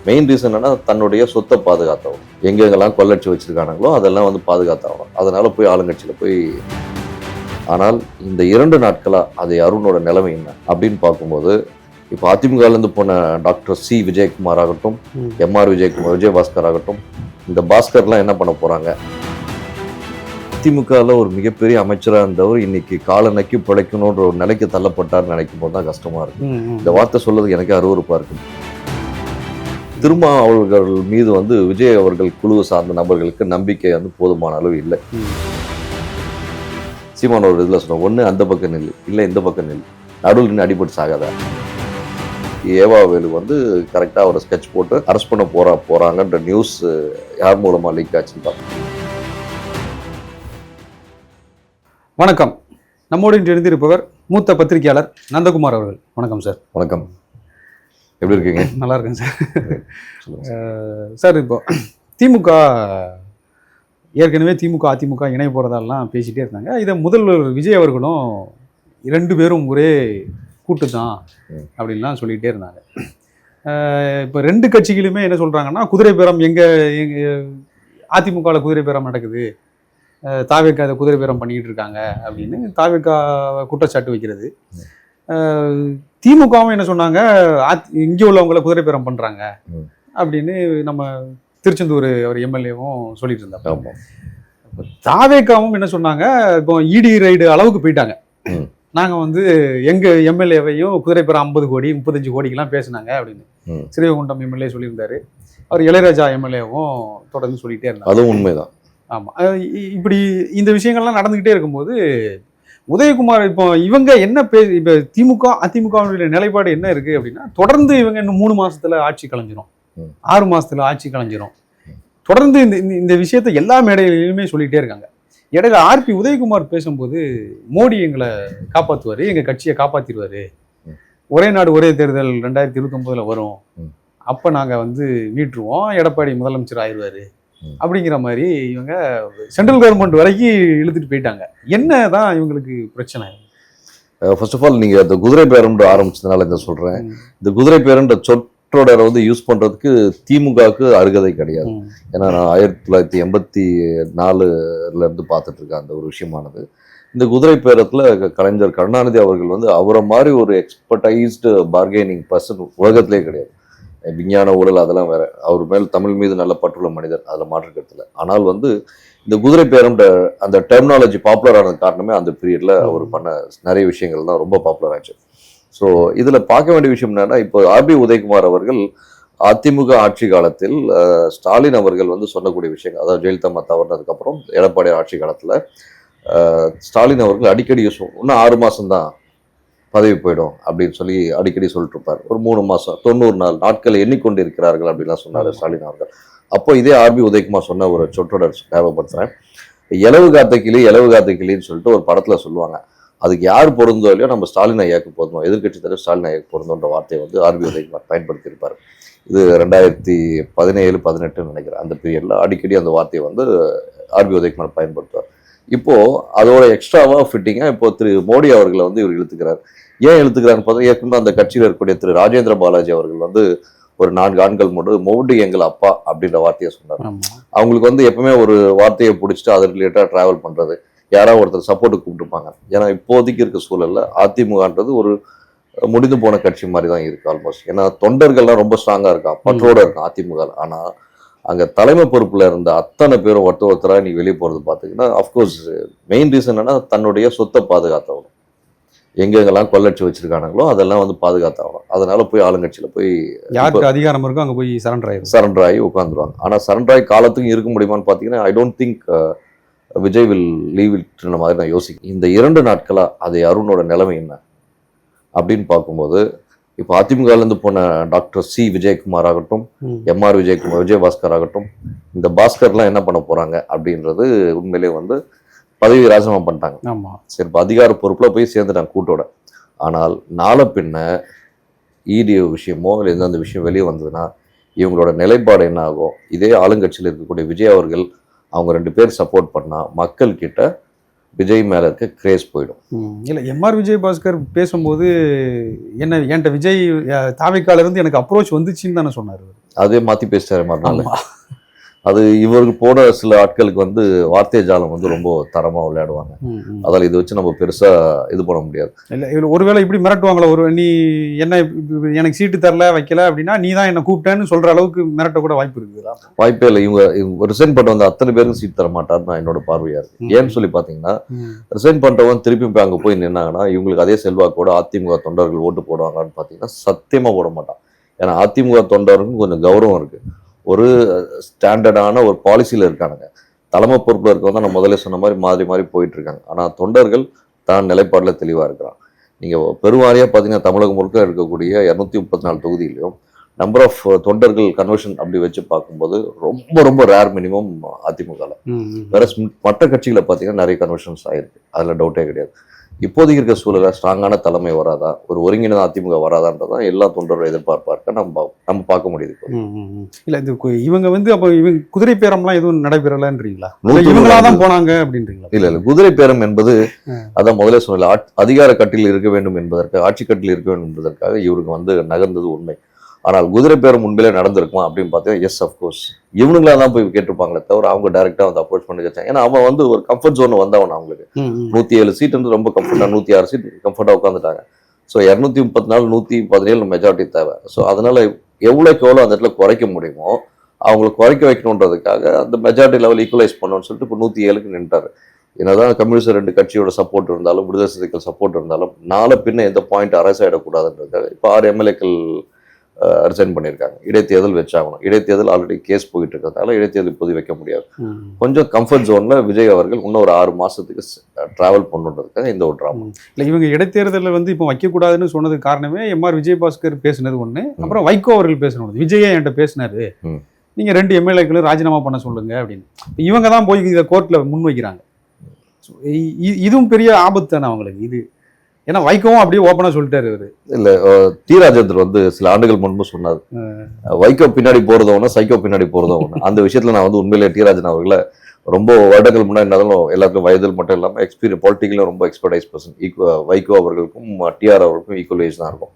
Main reason என்னன்னா தன்னுடைய சொத்தை பாதுகாத்தவங்க. எங்கெங்கெல்லாம் கொள்ளடிச்சு வச்சிருக்கானுங்களோ அதெல்லாம் வந்து பாதுகாத்தவங்க. அதனால போய் ஆளுங்கட்சியில போய். ஆனால் இந்த 2 நாட்களா அது அருணோட நிலைமை என்ன அப்படின்னு பார்க்கும்போது, இப்போ அதிமுகலேருந்து போன டாக்டர் சி விஜயகுமார் ஆகட்டும், எம்ஆர் விஜயபாஸ்கர் ஆகட்டும், இந்த பாஸ்கர்லாம் என்ன பண்ண போறாங்க? அதிமுகவில் ஒரு மிகப்பெரிய அமைச்சராக இருந்தவர் இன்னைக்கு காலை நக்கி பிழைக்கணுன்ற ஒரு நிலைக்கு தள்ளப்பட்டார்னு நினைக்கும் போது தான் கஷ்டமா இருக்கு. இந்த வார்த்தை சொல்றதுக்கு எனக்கு அருவருப்பா இருக்கு. திரும்ப அவர்கள் மீது வந்து விஜய் அவர்கள் குழு சார்ந்த நபர்களுக்கு நம்பிக்கை வந்து போதுமான அளவு இல்லை. சீமான் ஒரு இதில் சொன்ன ஒன்று அந்த பக்கம் நெல் இல்லை இந்த பக்கம் நெல் நடுவில் நின்று அடிபட்டு சாகாத. ஏவாவேலு வந்து கரெக்டாக ஒரு ஸ்கெட்ச் போட்டு அரெஸ்ட் பண்ண போறாங்கன்ற நியூஸ் யார் மூலமா லீக் ஆச்சுன்னு பார்க்கணும். வணக்கம். நம்மோடு இன்று எழுந்திருப்பவர் மூத்த பத்திரிகையாளர் நந்தகுமார் அவர்கள். வணக்கம் சார். வணக்கம். எப்படி இருக்கீங்க? நல்லா இருக்கேன் சார். சார், இப்போ திமுக ஏற்கனவே அதிமுக இணைய போகிறதாலாம் பேசிகிட்டே இருந்தாங்க. இதை முதல்வர் விஜய் அவர்களும் 2 பேரும் ஒரே கூட்டு தான் அப்படின்லாம் சொல்லிகிட்டே இருந்தாங்க. இப்போ 2 கட்சிகளுமே என்ன சொல்கிறாங்கன்னா, குதிரை பேரம் அதிமுகவில் குதிரை பேரம் நடக்குது, தாவேக்கா அதை குதிரை பேரம் பண்ணிக்கிட்டு இருக்காங்க அப்படின்னு தாவேக்கா குற்றச்சாட்டு வைக்கிறது. திமுகவும் என்ன சொன்னாங்க, இங்கே உள்ளவங்களை குதிரை பேரம் பண்ணுறாங்க அப்படின்னு நம்ம திருச்செந்தூர் அவர் எம்எல்ஏவும் சொல்லிட்டு இருந்தாங்க. தாவேக்காவும் என்ன சொன்னாங்க, இப்போ இடி ரைடு அளவுக்கு போயிட்டாங்க. நாங்கள் வந்து எங்கள் எம்எல்ஏவையும் குதிரை பேரம் 50 கோடி 35 கோடிக்கெல்லாம் பேசினாங்க அப்படின்னு ஸ்ரீவைகுண்டம் எம்எல்ஏ சொல்லியிருந்தாரு. அவர் இளையராஜா எம்எல்ஏவும் தொடர்ந்து சொல்லிகிட்டே இருந்தாங்க. அதுவும் உண்மைதான். ஆமாம். இப்படி இந்த விஷயங்கள்லாம் நடந்துக்கிட்டே இருக்கும்போது உதயகுமார் இப்போ இவங்க என்ன இப்போ அதிமுகவுடைய நிலைப்பாடு என்ன இருக்குது அப்படின்னா, தொடர்ந்து இவங்க இன்னும் 3 மாதத்தில் ஆட்சி கலைஞ்சிரும், 6 மாதத்தில் ஆட்சி கலைஞ்சிரும், தொடர்ந்து இந்த விஷயத்தை எல்லா மேடைகளிலுமே சொல்லிகிட்டே இருக்காங்க. இடையில ஆர்பி உதயகுமார் பேசும்போது, மோடி எங்களை காப்பாற்றுவார், எங்கள் கட்சியை காப்பாற்றிடுவார், ஒரே நாடு ஒரே தேர்தல் 2029 வரும், அப்போ நாங்கள் வந்து மீட்டுருவோம், எடப்பாடி முதலமைச்சர் ஆயிடுவார் அப்படிங்கிற மாதிரி இவங்க சென்ட்ரல் கவர்மெண்ட் வரைக்கும் இழுத்துட்டு போயிட்டாங்க. என்னதான் இவங்களுக்கு பிரச்சனை? ஃபர்ஸ்ட் ஆஃப் ஆல் நீங்கள் அந்த குதிரை பேரம்ன்ற ஆரம்பிச்சதுனால இந்த சொல்கிறேன், இந்த குதிரை பேரன்ற சொற்றொடரை வந்து யூஸ் பண்ணுறதுக்கு திமுகவுக்கு அருகதை கிடையாது. ஏன்னா நான் 1984 பார்த்துட்டு இருக்கேன் அந்த ஒரு விஷயமானது. இந்த குதிரை பேரத்தில் கலைஞர் கருணாநிதி அவர்கள் வந்து அவரை மாதிரி ஒரு எக்ஸ்பர்டைஸ்டு பார்கெனிங் பர்சன் உலகத்திலே கிடையாது. விஞ்ஞான ஊழல் அதெல்லாம் வேற, அவர் மேல் தமிழ் மீது நல்ல பற்றுள்ள மனிதர், அதில் மாற்றுக்கிறதுல. ஆனால் வந்து இந்த குதிரை பேரம்ன்ற அந்த டெர்மினாலஜி பாப்புலர் ஆனது காரணமே அந்த பீரியட்ல அவர் பண்ண நிறைய விஷயங்கள் தான் ரொம்ப பாப்புலர் ஆச்சு. ஸோ இதில் பார்க்க வேண்டிய விஷயம் என்னன்னா, இப்போ ஆர்பி உதயகுமார் அவர்கள் அதிமுக ஆட்சி காலத்தில் ஸ்டாலின் அவர்கள் வந்து சொல்லக்கூடிய விஷயங்கள், அதாவது ஜெயலலிதா அம்மா தவறினதுக்கப்புறம் எடப்பாடி ஆட்சி காலத்தில் ஸ்டாலின் அவர்கள் அடிக்கடி இன்னும் 6 மாதம்தான் பதவி போயிடும் அப்படின்னு சொல்லி அடிக்கடி சொல்லிட்டு இருப்பார். ஒரு 3 மாதம் 90 நாட்களை எண்ணிக்கொண்டு இருக்கிறார்கள் அப்படின்லாம் சொன்னார் ஸ்டாலின் அவர்கள். அப்போ இதே ஆர்பி உதயகுமார் சொன்ன ஒரு சொற்றொடர் ஞாபகப்படுத்துறேன். இலவு காத்த கிளின்னு சொல்லிட்டு ஒரு படத்தில் சொல்லுவாங்க. அதுக்கு யார் பொருந்தோ இல்லையோ நம்ம ஸ்டாலின் ஐயாவுக்கு பொருந்தோம், எதிர்கட்சி தலைவர் ஸ்டாலின் ஐயாவுக்கு பொருந்தோன்ற வார்த்தையை வந்து ஆர்பி உதயகுமார் பயன்படுத்தியிருப்பார். இது 2017-18 நினைக்கிறேன். அந்த பீரியடில் அடிக்கடி அந்த வார்த்தையை வந்து ஆர்பி உதயகுமார் பயன்படுத்துவார். இப்போது அதோட எக்ஸ்ட்ராவாக ஃபிட்டிங்காக இப்போ திரு மோடி அவர்களை வந்து இவர் இழுத்துக்கிறார். ஏன் இழுத்துக்கிறான்னு பார்த்தா, ஏற்கனவே அந்த கட்சியில் இருக்கக்கூடிய திரு ராஜேந்திர பாலாஜி அவர்கள் வந்து ஒரு 4 ஆண்கள் முன்னாடி மோடி எங்கள் அப்பா அப்படின்ற வார்த்தையை சொன்னார். அவங்களுக்கு வந்து எப்பவுமே ஒரு வார்த்தையை பிடிச்சிட்டு அது ரிலேட்டடாக ட்ராவல் பண்ணுறது, யாராவது ஒருத்தர் சப்போர்ட்டுக்கு கூப்பிட்டுருப்பாங்க. ஏன்னா இப்போதைக்கு இருக்க சூழலில் அதிமுகன்றது ஒரு முடிந்து போன கட்சி மாதிரி தான் இருக்குது ஆல்மோஸ்ட். ஏன்னா தொண்டர்கள்லாம் ரொம்ப ஸ்ட்ராங்காக இருக்கா, பற்றோடு இருக்கான் அதிமுக. ஆனால் அங்கே தலைமை பொறுப்பில் இருந்த அத்தனை பேரும் ஒருத்தராக நீ வெளியே போகிறது பார்த்தீங்கன்னா, அஃப்கோர்ஸ் மெயின் ரீசன் என்னன்னா தன்னுடைய சொத்தை பாதுகாத்தவங்க. எங்கெங்கெல்லாம் கொள்ளடிச்சு வச்சிருக்கானுங்களோ அதெல்லாம் வந்து பாதுகாத்தாகணும். அதனால போய் ஆளுங்கட்சியில் போய் யாருக்கு அதிகாரம் இருக்கோ அங்கே போய் சரண்டர் ஆகி உட்காந்துருவாங்க. ஆனால் சரண்டர் ஆகி காலத்துக்கும் இருக்க முடியுமான்னு பார்த்தீங்கன்னா, I don't think Vijay will leave இட்ன்ற மாதிரி நான் யோசிக்கிறேன். இந்த 2 நாட்களாக அது அருணோட நிலைமை என்ன அப்படின்னு பார்க்கும்போது, இப்போ அதிமுகலேருந்து போன டாக்டர் சி விஜயகுமார் ஆகட்டும், எம்ஆர் விஜயபாஸ்கர் ஆகட்டும், இந்த பாஸ்கர்லாம் என்ன பண்ண போகிறாங்க அப்படின்றது உண்மையிலே வந்து பதவி ராஜினாமா பண்ணிட்டாங்க. சரி, இப்போ அதிகார பொறுப்பில் போய் சேர்ந்துட்டாங்க கூட்டோட. ஆனால் நாளை பின்ன இடி விஷயமோ இல்லை எந்தெந்த விஷயம் வெளியே வந்ததுன்னா இவங்களோட நிலைப்பாடு என்ன ஆகும்? இதே ஆளுங்கட்சியில் இருக்கக்கூடிய விஜய் அவர்கள் அவங்க 2 பேர் சப்போர்ட் பண்ணால் மக்கள்கிட்ட விஜய் மேல இருக்க கிரேஸ் போயிடும். இல்லை, எம்ஆர் விஜயபாஸ்கர் பேசும்போது என்கிட்ட விஜய் தாவேக்கால இருந்து எனக்கு அப்ரோச் வந்துச்சுன்னு தானே சொன்னார். அதே மாத்தி பேசிட்டாரு மறுநாள். அது இவருக்கு போன சில ஆட்களுக்கு வந்து வார்த்தை ஜாலம் வந்து ரொம்ப தரமா விளையாடுவாங்க. அதால இதை வச்சு நம்ம பெருசா இது பண்ண முடியாது. இல்லை, ஒருவேளை இப்படி மிரட்டுவாங்களா, ஒரு நீ என்ன எனக்கு சீட்டு தரல வைக்கல அப்படின்னா நீ தான் என்ன கூப்பிட்டேன்னு சொல்ற அளவுக்கு மிரட்ட கூட வாய்ப்பு இருக்குதா? வாய்ப்பே இல்லை. இவங்க ரிசைன் பண்ண வந்து அத்தனை பேருக்கும் சீட் தர மாட்டாருன்னு நான் என்னோட பார்வையா இருக்கு. ஏன்னு சொல்லி பாத்தீங்கன்னா, ரிசைன் பண்றவன் திருப்பி போய் அங்க போய் நின்னாங்கன்னா இவங்களுக்கு அதே செல்வாக்கோட அதிமுக தொண்டர்கள் ஓட்டு போடுவாங்கன்னு பாத்தீங்கன்னா சத்தியமா போட மாட்டான். ஏன்னா அதிமுக தொண்டருக்கும் கொஞ்சம் கௌரவம் இருக்கு, ஒரு ஸ்டாண்டர்டான ஒரு பாலிசியில் இருக்கானுங்க. தலைமை பொறுப்பில் இருக்கவங்க நான் முதல்ல சொன்ன மாதிரி மாறி மாறி போயிட்டு இருக்காங்க. ஆனால் தொண்டர்கள் தான் நிலைப்பாடில் தெளிவாக இருக்கிறான். நீங்கள் பெருவாரியாக பார்த்தீங்கன்னா தமிழகம் முழுக்க இருக்கக்கூடிய 234 தொகுதியிலையும் நம்பர் ஆஃப் தொண்டர்கள் கன்வர்ஷன் அப்படி வச்சு பார்க்கும்போது ரொம்ப ரொம்ப ரேர் மினிமம் அதிமுகவில். வேற மற்ற கட்சிகளை பார்த்தீங்கன்னா நிறைய கன்வர்ஷன்ஸ் ஆயிருக்கு, அதில் டவுட்டே கிடையாது. இப்போதைக்கு இருக்க சூழலை ஸ்ட்ராங்கான தலைமை வராதா, ஒரு ஒருங்கிணைந்த அதிமுக வராதான்றதான் எல்லா தொண்டரோட எதிர்பார்ப்பார்க்க நம்ம பார்க்க முடியுது. இல்ல இது இவங்க வந்து அப்போ இவங்க குதிரை பேரம்லாம் எதுவும் நடைபெறலன்றீங்களா? இவங்களா தான் போனாங்க அப்படின்றீங்களா? இல்ல குதிரை பேரம் என்பது அதான் முதல்ல சொன்னல, அதிகார கட்டில் இருக்க வேண்டும் என்பதற்காக, ஆட்சி கட்டில் இருக்க வேண்டும் என்பதற்காக இவருக்கு வந்து நகர்ந்தது உண்மை. ஆனால் குதிரை பேரம் உண்மையிலே நடந்திருக்குமா அப்படின்னு பார்த்தீங்கன்னா எஸ் அஃப்கோர்ஸ். இவனுங்களா தான் போய் கேட்டிருப்பாங்களே தவிர அவங்க டைரக்டா வந்து அப்ரோச் பண்ணி வச்சாங்க. ஏன்னா அவன் வந்து ஒரு கம்ஃபர்ட் ஜோன் வந்தவன். அவங்களுக்கு 107 சீட் வந்து ரொம்ப கம்ஃபர்டா, 106 சீட் கம்ஃபர்டா உட்காந்துட்டாங்க. ஸோ 234 117 மெஜாரிட்டி தேவை. ஸோ அதனால எவ்வளோக்கு எவ்வளோ அந்த இடத்துல குறைக்க முடியுமோ அவங்களை குறைக்க வைக்கணுன்றதுக்காக அந்த மெஜாரிட்டி லெவல் ஈக்குவலைஸ் பண்ணணும்னு சொல்லிட்டு இப்போ 107க்கு நின்றாரு. என்னதான் கம்யூனிஸ்ட் 2 கட்சியோட சப்போர்ட் இருந்தாலும், விடுதலை சிறுத்தைகள் சப்போர்ட் இருந்தாலும், நாளை பின்ன எந்த பாயிண்ட் அரசு ஆயிடக்கூடாதுன்றதுக்காக இப்போ 6 எம்எல்ஏக்கள் ரிசைன் பண்ணியிருக்காங்க. இடைத்தேர்தல் வச்சாகணும். இடைத்தேர்தல் ஆல்ரெடி கேஸ் போயிட்டு இருக்கிறதால இடைத்தேர்தல் இப்போது வைக்க முடியாது. கொஞ்சம் கம்ஃபர்ட் ஜோன்ல விஜய் அவர்கள் இன்னும் ஒரு 6 மாசத்துக்கு டிராவல் பண்ணுறதுக்காக இந்த ஒரு ட்ராமா. இல்லை, இவங்க இடைத்தேர்தலில் வந்து இப்போ வைக்கக்கூடாதுன்னு சொன்னதுக்கு காரணமே எம்ஆர் விஜயபாஸ்கர் பேசினது ஒன்று, அப்புறம் வைகோ அவர்கள் பேசினது. விஜயே என்கிட்ட பேசினாரு, நீங்க 2 எம்எல்ஏக்களும் ராஜினாமா பண்ண சொல்லுங்க அப்படின்னு. இவங்க தான் போய் இதை கோர்ட்ல முன்வைக்கிறாங்க. இதுவும் பெரிய ஆபத்து தானே அவங்களுக்கு இது. ஏன்னா வைகோவும் அப்படியே ஓப்பனா சொல்லிட்டாரு அவரு. இல்ல, டி ராஜேந்தர் வந்து சில ஆண்டுகள் முன்பு சொன்னார், வைகோ பின்னாடி போறத ஒண்ணு, சைக்கோ பின்னாடி போறத ஒண்ணு. அந்த விஷயத்துல நான் வந்து உண்மையிலே டி ராஜன் அவர்களை ரொம்ப வருடங்கள் முன்னாடி இருந்தாலும் எல்லாருக்கும் வயதில் மட்டும் இல்லாமல் எக்ஸ்பீரியன்ஸ் பொலிட்டிக்கலும் ரொம்ப எக்ஸ்பர்டைஸ் பர்சன். வைகோ அவர்களுக்கும் டிஆர் அவர்களுக்கும் ஈக்குவல் ஏஜ் தான் இருக்கும்.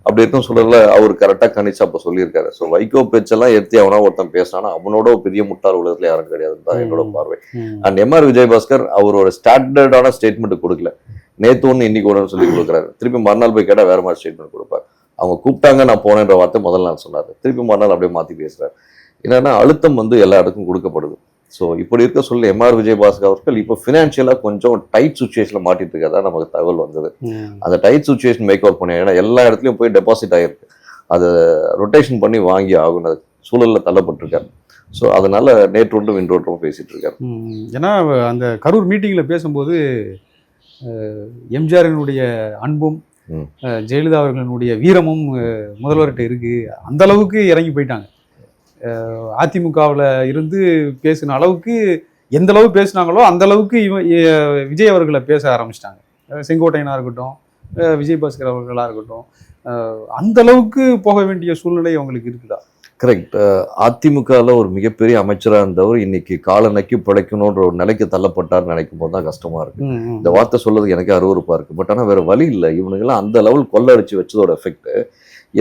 அப்படி இருக்கும் சொல்லல அவர் கரெக்டாக கணிச்சு அப்போ சொல்லியிருக்காரு. ஸோ வைகோ பேச்செல்லாம் எடுத்து அவனா ஒருத்தன் பேசினானா அவனோட பெரிய முட்டாள் உலகத்துல யாரும் கிடையாதுன்னு தான் என்னோட பார்வை. அண்ட் எம்ஆர் விஜயபாஸ்கர் அவரோட ஸ்டாண்டர்டான ஸ்டேட்மெண்ட் கொடுக்கல. நேற்று ஒன்று இன்னைக்கு ஒன்று சொல்லி கொடுக்குறாரு. திருப்பி மறுநாள் போய் கேட்டால் வேற மாதிரி ஸ்டேட்மெண்ட் கொடுப்பார். அவங்க கூப்பிட்டாங்க நான் போனேன்ற வார்த்தை முதல் நாள் சொன்னார், திருப்பி மறுநாள் அப்படியே மாற்றி பேசுறாரு. என்னன்னா அழுத்தம் வந்து எல்லா இடத்துக்கும் கொடுக்கப்படுது. ஸோ இப்படி இருக்க சொல்ல எம்ஆர் விஜயபாஸ்கர் அவர்கள் இப்போ ஃபினான்ஷியலாக கொஞ்சம் டைட் சுச்சுவேஷனில் மாட்டிட்டு இருக்கதா நமக்கு தகவல் வந்தது. அந்த டைட் சுச்சுவேஷன் மேக் அவுட் பண்ணி, ஏன்னா எல்லா இடத்துலையும் போய் டெபாசிட் ஆகிருக்கு, அதை ரொட்டேஷன் பண்ணி வாங்கி ஆகுன சூழலில் தள்ளப்பட்டிருக்காரு. ஸோ அதனால நேற்றொன்றும் இன்றொன்றும் பேசிட்டு இருக்காரு. ஏன்னா அந்த கரூர் மீட்டிங்கில் பேசும்போது எம்ஜிஆரினுடைய அன்பும் ஜெயலலிதா அவர்களினுடைய வீரமும் முதல்வர்கிட்ட இருக்கு, அந்த அளவுக்கு இறங்கி போயிட்டாங்க. அதிமுகவில் இருந்து பேசின அளவுக்கு எந்த அளவு பேசினாங்களோ அந்த அளவுக்கு விஜய் அவர்களை பேச ஆரம்பிச்சிட்டாங்க. செங்கோட்டையனா இருக்கட்டும், விஜயபாஸ்கர் அவர்களா இருக்கட்டும், அந்த அளவுக்கு போக வேண்டிய சூழ்நிலை அவங்களுக்கு இருக்குதா? கரெக்ட். அதிமுகவில் ஒரு மிகப்பெரிய அமைச்சராக இருந்தவர் இன்னைக்கு காலை நக்கி பிழைக்கணுன்ற ஒரு நிலைக்கு தள்ளப்பட்டார்னு நினைக்கும் போது தான் கஷ்டமா இருக்கு. இந்த வார்த்தை சொல்றதுக்கு எனக்கு அருவருப்பா இருக்கு. பட் ஆனால் வேற வழி இல்லை. இவனுங்கெல்லாம் அந்த லெவல் கொள்ளடிச்சு வச்சதோட எஃபெக்ட்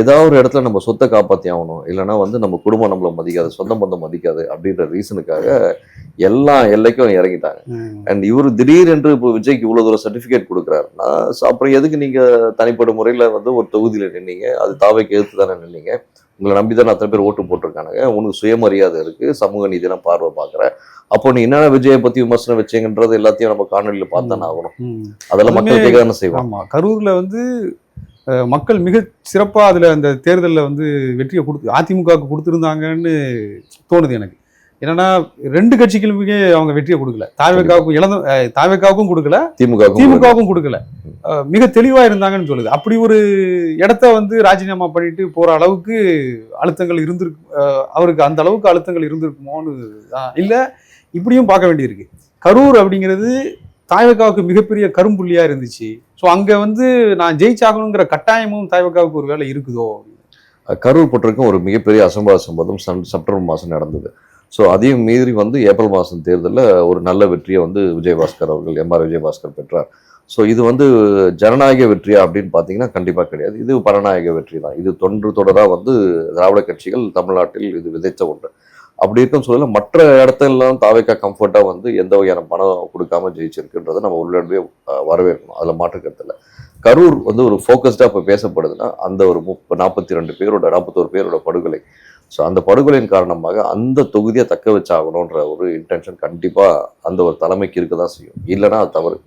ஏதாவது ஒரு இடத்துல நம்ம சொத்தை காப்பாற்றி ஆகணும், இல்லைன்னா வந்து நம்ம குடும்பம் நம்மளை மதிக்காது, சொந்த பந்தம் மதிக்காது அப்படின்ற ரீசனுக்காக எல்லா எல்லைக்கும் இறங்கிட்டாங்க. அண்ட் இவர் திடீரென்று இப்போ விஜய்க்கு இவ்வளோ தூரம் சர்டிஃபிகேட் கொடுக்குறாருன்னா அப்புறம் எதுக்கு நீங்க தனிப்பட்ட முறையில் வந்து ஒரு தொகுதியில் நின்னீங்க? அது தாவைக்கு எதிர்த்து தானே நின்னீங்க. உங்களை நம்பி தானே அத்தனை பேர் ஓட்டு போட்டிருக்கானுங்க. உனக்கு சுயமரியாதை இருக்கு, சமூக நீதியெல்லாம் பார்வை பார்க்குற. அப்போ நீ என்னென்ன விஜயை பத்தி விமர்சனம் வச்சீங்கன்றது எல்லாத்தையும் நம்ம காணொலியில் பார்த்தானே ஆகணும். அதெல்லாம் மக்கள் கேட்க தானே செய்வோம். கரூர்ல வந்து மக்கள் மிக சிறப்பா அதுல அந்த தேர்தலில் வந்து வெற்றியை அதிமுகவுக்கு கொடுத்துருந்தாங்கன்னு தோணுது எனக்கு. என்னன்னா 2 கட்சிகளுமே அவங்க வெற்றியை கொடுக்கல. தாவேக்காவுக்கும் கொடுக்கல, திமுகவுக்கும் கொடுக்கல. மிக தெளிவா இருந்தாங்கன்னு சொல்லுது. அப்படி ஒரு இடத்த வந்து ராஜினாமா பண்ணிட்டு போற அளவுக்கு அழுத்தங்கள் இருந்திருக்கு அவருக்கு. அந்த அளவுக்கு அழுத்தங்கள் இருந்திருக்குமோன்னு இல்ல இப்படியும் பார்க்க வேண்டியிருக்கு. கரூர் அப்படிங்கிறது தாவேக்காவுக்கு மிகப்பெரிய கரும்புள்ளியா இருந்துச்சு. ஸோ அங்க வந்து நான் ஜெயிச்சாகணுங்கிற கட்டாயமும் தாவேக்காவுக்கு ஒரு வேலை இருக்குதோ. கரூர் பொறுத்தவரைக்கும் ஒரு மிகப்பெரிய அசம்பாவித சம்பவம் செப்டம்பர் மாதம் நடந்தது. ஸோ அதையும் மீறி வந்து ஏப்ரல் மாதம் தேர்தலில் ஒரு நல்ல வெற்றியை வந்து விஜயபாஸ்கர் அவர்கள் எம்ஆர் விஜயபாஸ்கர் பெற்றார். ஸோ இது வந்து ஜனநாயக வெற்றியா அப்படின்னு பார்த்தீங்கன்னா கண்டிப்பாக கிடையாது. இது பரநாயக வெற்றி தான். இது தொன்று தொடராக வந்து திராவிட கட்சிகள் தமிழ்நாட்டில் இது விதைத்த ஒன்று. அப்படி இருக்கும் சூழல மற்ற இடத்தெல்லாம் தாவேக்கா கம்ஃபர்ட்டாக வந்து எந்த வகையான பணம் கொடுக்காம ஜெயிச்சிருக்குன்றதை நம்ம உள்ளே வரவேற்கணும். அதில் மாற்று கருத்து இல்லை. கரூர் வந்து ஒரு ஃபோக்கஸ்டாக இப்போ பேசப்படுதுன்னா அந்த ஒரு 42 பேரோட 41 பேரோட படுகொலை. ஸோ அந்த படுகொலையின் காரணமாக அந்த தொகுதியை தக்க வச்சாகணுன்ற ஒரு இன்டென்ஷன் கண்டிப்பாக அந்த ஒரு தலைமைக்கு இருக்க தான் செய்யும். இல்லைன்னா அது தவறு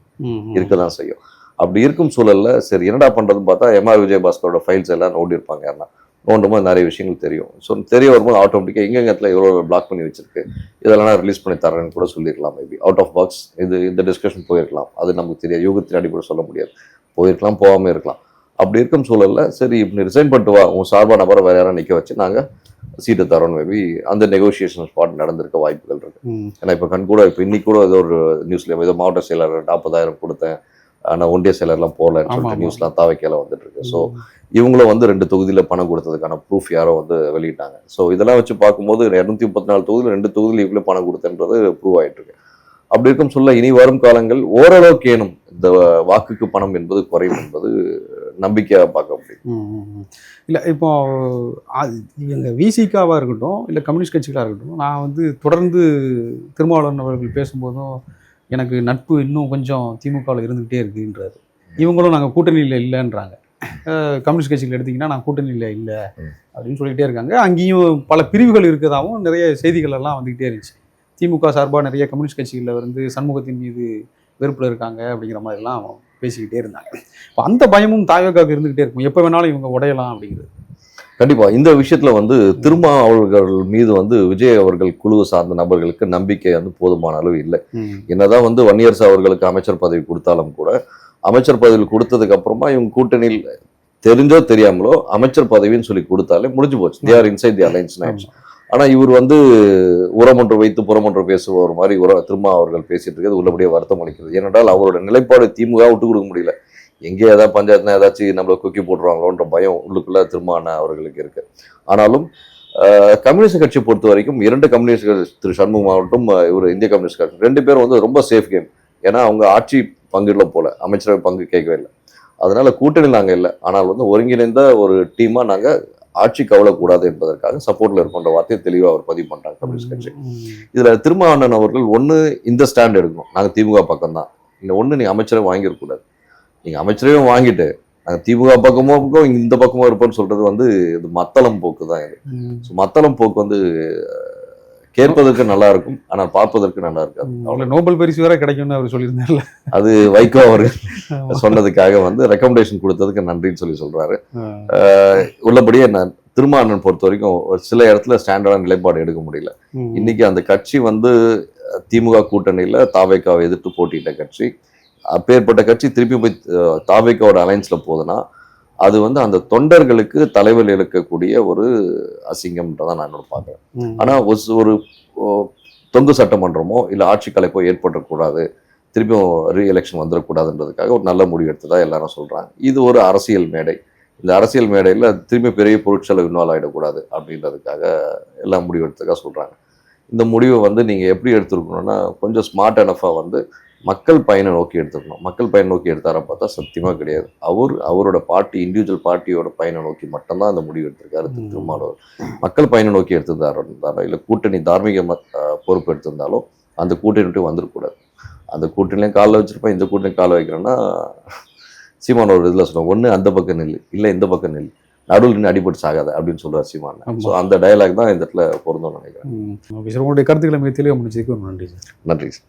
இருக்க தான் செய்யும். அப்படி இருக்கும் சூழல்ல சரி என்னடா பண்ணுறதுன்னு பார்த்தா எம்ஆர் விஜயபாஸ்கரோட ஃபைல்ஸ் எல்லாம் நோண்டி இருப்பாங்க. யாருன்னா நோண்டும்போது நிறைய விஷயங்கள் தெரியும். ஸோ தெரிய வரும்போது ஆட்டோமேட்டிக்காக எங்கெங்கத்தில் எவ்வளோ பிளாக் பண்ணி வச்சிருக்கு இதெல்லாம் ரிலீஸ் பண்ணி தரேன்னு கூட சொல்லியிருக்கலாம். மேபி அவுட் ஆஃப் பாக்ஸ் இந்த டிஸ்கஷன் போயிருக்கலாம். அது நமக்கு தெரியாது. யூகத்தின் அடிப்படை சொல்ல முடியாது. போயிருக்கலாம், போகாமல் இருக்கலாம். அப்படி இருக்கும் சூழல்ல சரி இப்படி ரிசைன் பண்ணிட்டு வா, உன் சார்பாக நபரை வேற யாரும் நிற்க வச்சு நாங்கள் சீட்டை தரோன்னு மேபி அந்த நெகோசியேஷன் ஸ்பாட் நடந்திருக்க வாய்ப்புகள் இருக்கு. ஏன்னா இப்போ கூட இப்போ இன்னைக்கு கூட ஏதோ ஒரு நியூஸ்ல ஏதோ மாவட்ட செயலாளர் 40,000 கொடுத்தேன், ஆனால் ஒன்றிய செயலர்லாம் போகலன்னு சொல்லிட்டு நியூஸ்லாம் தாவைக்கையில வந்துட்டு இருக்கு. ஸோ இவங்களும் வந்து 2 தொகுதியில் பணம் கொடுத்ததுக்கான ப்ரூஃப் யாரோ வந்து வெளியிட்டாங்க. ஸோ இதெல்லாம் வச்சு பார்க்கும்போது 234 தொகுதியில் 2 தொகுதியில் இவங்களே பணம் கொடுத்தன்றது ப்ரூவ் ஆயிட்டு இருக்கு. அப்படி இருக்கும் சொல்ல இனி வரும் காலங்கள் ஓரளவுக்கு ஏனும் இந்த வாக்குக்கு பணம் என்பது குறையும் என்பது நம்பிக்கையாக பார்க்க முடியும். இல்லை இப்போ இவங்க விசிகாவாக இருக்கட்டும் இல்லை கம்யூனிஸ்ட் கட்சிகளாக இருக்கட்டும், நான் வந்து தொடர்ந்து திருமாவளவன் அவர்கள் பேசும்போதும் எனக்கு நட்பு இன்னும் கொஞ்சம் திமுகவில் இருந்துகிட்டே இருக்குன்றாரு. இவங்களும் நாங்கள் கூட்டணியில் இல்லைன்றாங்க. கம்யூனிஸ்ட் கட்சிகள் எடுத்திங்கன்னா நான் கூட்டணியில் இல்லை அப்படின்னு சொல்லிக்கிட்டே இருக்காங்க. அங்கேயும் பல பிரிவுகள் இருக்கிறதாகவும் நிறைய செய்திகள் எல்லாம் வந்துக்கிட்டே இருந்துச்சு. திமுக சார்பாக நிறைய கம்யூனிஸ்ட் கட்சிகளில் வந்து சண்முகத்தின் மீது வெறுப்பில் இருக்காங்க அப்படிங்கிற மாதிரிலாம் பேசிக்கிட்டே இருந்தாங்க. இப்போ அந்த பயமும் தாவேக்காவுக்கு இருந்துகிட்டே இருக்கும். எப்போ வேணாலும் இவங்க உடையலாம் அப்படிங்கிறது. கண்டிப்பா இந்த விஷயத்துல வந்து திருமா அவர்கள் மீது வந்து விஜய் அவர்கள் குழுவை சார்ந்த நபர்களுக்கு நம்பிக்கை வந்து போதுமான அளவு இல்லை. என்னதான் வந்து வன்னியரசு அவர்களுக்கு அமைச்சர் பதவி கொடுத்தாலும் கூட அமைச்சர் பதவி கொடுத்ததுக்கு அப்புறமா இவங்க கூட்டணியில் தெரிஞ்சோ தெரியாமலோ அமைச்சர் பதவின்னு சொல்லி கொடுத்தாலே முடிஞ்சு போச்சு. They are inside the alliance ஆயிடுச்சு. ஆனா இவர் வந்து உரமொன்று வைத்து புறமொன்று பேசுவோர் மாதிரி திருமா அவர்கள் பேசிட்டு இருக்கிறது உள்ளபடியே வருத்தம் அளிக்கிறது. ஏனென்றால் அவரோட நிலைப்பாடு திமுக விட்டு கொடுக்க முடியல. எங்கே ஏதாவது பஞ்சாயத்துனா ஏதாச்சும் நம்மளை குக்கி போட்டுருவாங்களோன்ற பயம் உள்ளுக்குள்ள திருமான அவர்களுக்கு இருக்கு. ஆனாலும் கம்யூனிஸ்ட் கட்சியை பொறுத்த வரைக்கும் 2 கம்யூனிஸ்ட் திரு சண்முகம் ஆகட்டும் இவர் இந்திய கம்யூனிஸ்ட் கட்சி 2 பேரும் வந்து ரொம்ப சேஃப் கேம். ஏன்னா அவங்க ஆட்சி பங்குல போல அமைச்சரவை பங்கு கேட்கவே இல்லை. அதனால கூட்டணி நாங்கள் இல்லை. ஆனால் வந்து ஒருங்கிணைந்த ஒரு டீமா நாங்கள் ஆட்சி கவலைக்கூடாது என்பதற்காக சப்போர்ட்ல இருக்கின்ற வார்த்தையை தெளிவாக அவர் பதிவு பண்றாங்க கம்யூனிஸ்ட் கட்சி. இதுல திருமாவளவன் அவர்கள் ஒன்று இந்த ஸ்டாண்ட் எடுக்கணும், நாங்கள் திமுக பக்கம் தான். இல்லை ஒன்று நீ அமைச்சரை வாங்கிடக்கூடாது. நீங்க அமைச்சரையும் வாங்கிட்டு நாங்கள் திமுக பக்கமோ இந்த பக்கமோ இருப்போம்னு சொல்றது வந்து இது மத்தளம் போக்கு தான். இது மத்தளம் போக்கு வந்து கேட்பதற்கு நல்லா இருக்கும், ஆனால் பார்ப்பதற்கு நல்லா இருக்காது. நோபல் பரிசு வேற கிடைக்கும்னு அவர் சொல்லியிருந்தார்ல, அது வைகோ அவர் சொன்னதுக்காக வந்து ரெக்கமெண்டேஷன் கொடுத்ததுக்கு நன்றின்னு சொல்றாரு. உள்ளபடியே நான் திருமாவளவன் பொறுத்த வரைக்கும் ஒரு சில இடத்துல ஸ்டாண்டர்டான நிலைப்பாடு எடுக்க முடியல. இன்னைக்கு அந்த கட்சி வந்து திமுக கூட்டணியில தாவேக்காவை எதிர்த்து போட்டியிட்ட கட்சி. அப்பேற்பட்ட கட்சி திருப்பி போய் தாவேக்காவோட அலைன்ஸ்ல போகுதுன்னா அது வந்து அந்த தொண்டர்களுக்கு தலைவர் இழக்கக்கூடிய ஒரு அசிங்கம்ன்றதான் நான் பார்க்குறேன். ஆனா ஒரு தொங்கு சட்டமன்றமோ இல்லை ஆட்சி கலைப்போ ஏற்படக்கூடாது, திருப்பியும் ரீஎலெக்ஷன் வந்துடக்கூடாதுன்றதுக்காக ஒரு நல்ல முடிவு எடுத்ததா எல்லாரும் சொல்றாங்க. இது ஒரு அரசியல் மேடை. இந்த அரசியல் மேடையில் திரும்பி பெரிய பொருட்செலவு இன்வால்வ் ஆகிடக்கூடாது அப்படின்றதுக்காக எல்லாம் முடிவு எடுத்ததுக்காக சொல்றாங்க. இந்த முடிவை வந்து நீங்க எப்படி எடுத்துருக்கணும்னா கொஞ்சம் ஸ்மார்ட் எனஃபா வந்து மக்கள் பயனை நோக்கி எடுத்துக்கணும். மக்கள் பயனை நோக்கி எடுத்தார பார்த்தா சத்தியமா கிடையாது. அவரோட பார்ட்டி இண்டிவிஜுவல் பார்ட்டியோட பயனை நோக்கி மட்டும்தான் அந்த முடிவு எடுத்திருக்காரு திருமாவளவன். மக்கள் பயனை நோக்கி எடுத்திருந்தாரோ இல்லை கூட்டணி தார்மீக பொறுப்பு எடுத்திருந்தாலோ அந்த கூட்டணி விட்டு வந்துடக்கூடாது. அந்த கூட்டணிலையும் காலில் வச்சிருப்பேன், இந்த கூட்டணி காலை வைக்கிறேன்னா சீமான் ஒரு இதில் சொல்லுவாங்க, ஒன்று அந்த பக்கம் நெல் இல்லை இந்த பக்கம் நெல், நடுவில் நின்று அடிபட்டு சாகாத அப்படின்னு சொல்லுவார் சீமான். ஸோ அந்த டயலாக் தான் இந்த இடத்துல பொருந்தும் நினைக்கிறேன். உங்களுடைய கருத்துக்களை மிக தெளிவாக முடிச்சதுக்கு நன்றி சார். நன்றி சார்.